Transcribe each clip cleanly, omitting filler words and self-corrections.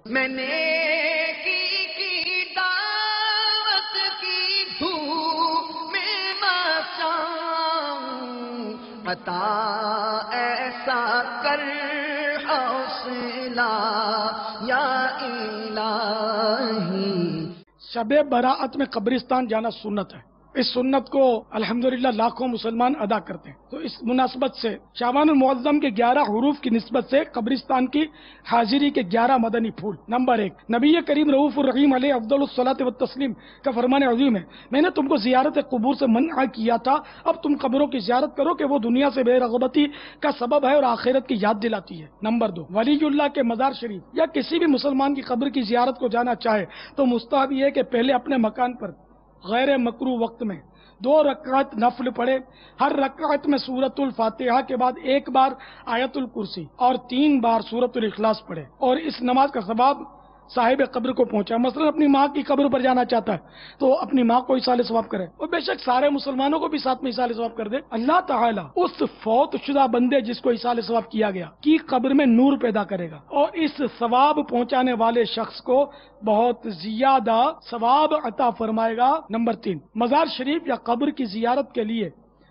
میں نیکی کی دعوت کی دھوم میں مچاؤں، عطا ایسا کر حوصلہ یا الہی۔ شب براءت میں قبرستان جانا سنت ہے۔ اس سنت کو الحمدللہ لاکھوں مسلمان ادا کرتے ہیں۔ تو اس مناسبت سے شعبان المعظم کے 11 حروف کی نسبت سے قبرستان کی حاضری کے 11 مدنی پھول۔ نمبر 1، نبی کریم رؤوف الرحیم علیہ افضل الصلاۃ والتسلیم کا فرمان عظیم ہے، میں نے تم کو زیارت قبور سے منع کیا تھا، اب تم قبروں کی زیارت کرو کہ وہ دنیا سے بے رغبتی کا سبب ہے اور آخرت کی یاد دلاتی ہے۔ نمبر 2، ولی اللہ کے مزار شریف یا کسی بھی مسلمان کی قبر کی زیارت کو جانا چاہے تو مستحب یہ ہے کہ پہلے اپنے مکان پر غیر مکروہ وقت میں 2 رکعت نفل پڑھے، ہر رکعت میں سورۃ الفاتحہ کے بعد 1 بار آیت الکرسی اور 3 بار سورۃ الاخلاص پڑھے، اور اس نماز کا ثواب صاحب قبر کو پہنچا۔ مثلا اپنی ماں کی قبر پر جانا چاہتا ہے تو اپنی ماں کو ایصال ثواب کرے، اور بے شک سارے مسلمانوں کو بھی ساتھ میں ایصال ثواب کر دے۔ اللہ تعالیٰ اس فوت شدہ بندے جس کو ایصال ثواب کیا گیا کی قبر میں نور پیدا کرے گا اور اس ثواب پہنچانے والے شخص کو بہت زیادہ ثواب عطا فرمائے گا۔ نمبر 3، مزار شریف یا قبر کی زیارت کے لیے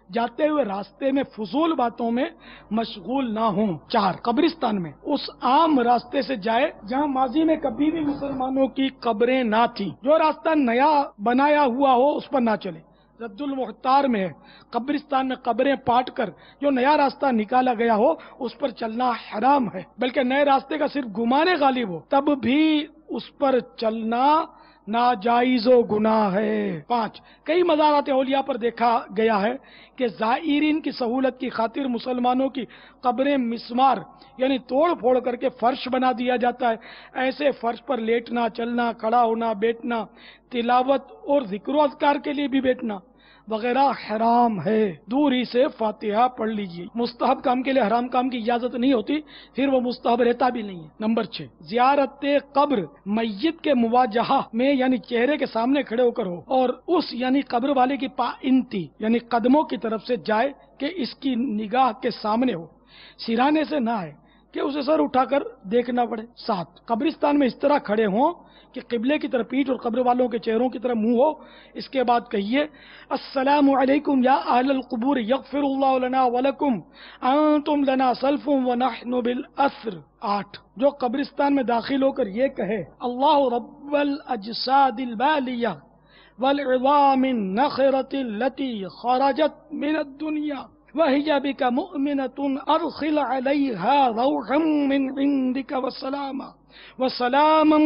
جاتے ہوئے راستے میں فضول باتوں میں مشغول نہ ہوں۔ 4، قبرستان میں اس عام راستے سے جائے جہاں ماضی میں کبھی بھی مسلمانوں کی قبریں نہ تھیں۔ جو راستہ نیا بنایا ہوا ہو اس پر نہ چلے۔ رد المختار میں ہے، قبرستان میں قبریں پاٹ کر جو نیا راستہ نکالا گیا ہو اس پر چلنا حرام ہے، بلکہ نئے راستے کا صرف گمانے غالب ہو تب بھی اس پر چلنا ناجائز و گناہ ہے۔ 5، کئی مزارات اولیاء پر دیکھا گیا ہے کہ زائرین کی سہولت کی خاطر مسلمانوں کی قبریں مسمار یعنی توڑ پھوڑ کر کے فرش بنا دیا جاتا ہے۔ ایسے فرش پر لیٹنا، چلنا، کھڑا ہونا، بیٹھنا، تلاوت اور ذکر و اذکار کے لیے بھی بیٹھنا وغیرہ حرام ہے۔ دور ہی سے فاتحہ پڑھ لیجیے۔ مستحب کام کے لیے حرام کام کی اجازت نہیں ہوتی، پھر وہ مستحب رہتا بھی نہیں ہے۔ نمبر 6، زیارت قبر میت کے مواجہہ میں یعنی چہرے کے سامنے کھڑے ہو کر ہو اور اس یعنی قبر والے کی پائنتی یعنی قدموں کی طرف سے جائے کہ اس کی نگاہ کے سامنے ہو، سرانے سے نہ آئے کہ اسے سر اٹھا کر دیکھنا پڑے۔ 7، قبرستان میں اس طرح کھڑے ہوں کہ قبلے کی طرف پیٹھ اور قبر والوں کے چہروں کی طرف منہ ہو۔ اس کے بعد کہیے السلام علیکم یا اہل القبور یغفر اللہ لنا ولکم انتم لنا سلف ونحن بالاسر۔ 8، جو قبرستان میں داخل ہو کر یہ کہے اللہ رب الاجساد البالیہ والعظام النخرة التي خرجت من الدنيا وهي بك مؤمنة أدخل عليها روحا من عندك وسلاما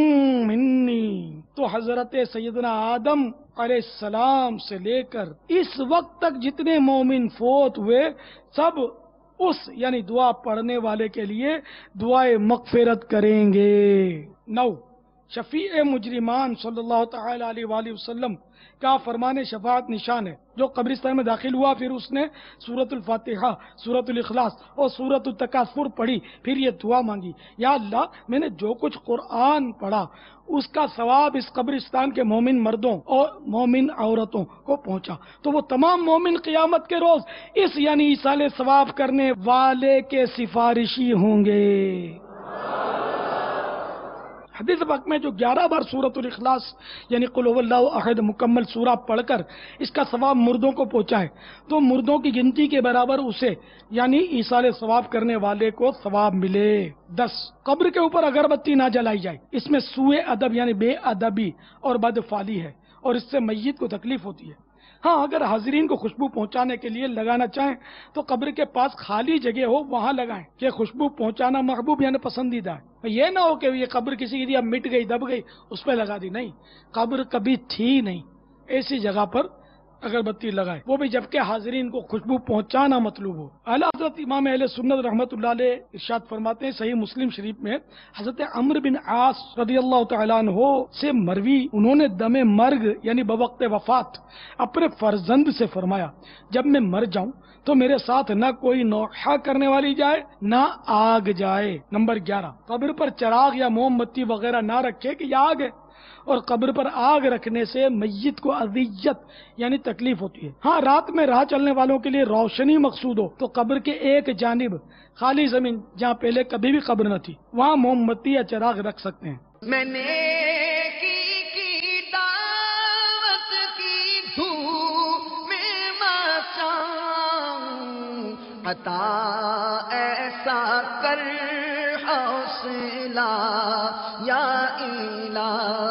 مني، تو حضرت سیدنا آدم علیہ السلام سے لے کر اس وقت تک جتنے مومن فوت ہوئے سب اس یعنی دعا پڑھنے والے کے لیے دعائے مغفرت کریں گے۔ 9، شفیع مجرمان صلی اللہ تعالی علیہ وآلہ وسلم کا فرمان شفاعت نشان ہے۔ جو قبرستان میں داخل ہوا پھر اس نے سورۃ الفاتحہ، سورۃ الاخلاص اور سورۃ التکاثر پڑھی، پھر یہ دعا مانگی یا اللہ میں نے جو کچھ قرآن پڑھا اس کا ثواب اس قبرستان کے مومن مردوں اور مومن عورتوں کو پہنچا، تو وہ تمام مومن قیامت کے روز اس یعنی ایصال ثواب کرنے والے کے سفارشی ہوں گے۔ حدیث پاک میں جو 11 بار سورۃ الاخلاص یعنی قل هو اللہ احد مکمل سورہ پڑھ کر اس کا ثواب مردوں کو پہنچائے تو مردوں کی گنتی کے برابر اسے یعنی ایصال ثواب کرنے والے کو ثواب ملے۔ 10، قبر کے اوپر اگربتی نہ جلائی جائے، اس میں سوء ادب یعنی بے ادبی اور بدفعلی ہے اور اس سے میت کو تکلیف ہوتی ہے۔ ہاں اگر حاضرین کو خوشبو پہنچانے کے لیے لگانا چاہیں تو قبر کے پاس خالی جگہ ہو وہاں لگائیں، کہ خوشبو پہنچانا محبوب یعنی پسندیدہ ہے۔ یہ نہ ہو کہ یہ قبر کسی کی اب مٹ گئی دب گئی اس پہ لگا دی، نہیں، قبر کبھی تھی نہیں، ایسی جگہ پر اگربتی لگائے، وہ بھی جبکہ حاضرین کو خوشبو پہنچانا مطلوب ہو۔ اعلیٰ حضرت امام اہل سنت رحمۃ اللہ علیہ ارشاد فرماتے ہیں، صحیح مسلم شریف میں حضرت عمرو بن عاص رضی اللہ تعالیٰ عنہ سے مروی، انہوں نے دم مرگ یعنی بوقت وفات اپنے فرزند سے فرمایا جب میں مر جاؤں تو میرے ساتھ نہ کوئی نوحہ کرنے والی جائے نہ آگ جائے۔ نمبر 11، قبر پر چراغ یا موم بتی وغیرہ نہ رکھے کہ یہ آگ ہے، اور قبر پر آگ رکھنے سے میت کو اذیت یعنی تکلیف ہوتی ہے۔ ہاں رات میں راہ چلنے والوں کے لیے روشنی مقصود ہو تو قبر کے ایک جانب خالی زمین جہاں پہلے کبھی بھی قبر نہ تھی وہاں موم بتی یا چراغ رکھ سکتے ہیں۔ میں نے کی دعوت کی دھوم میں مچاؤں، عطا ایسا کر حوصلہ یا الہی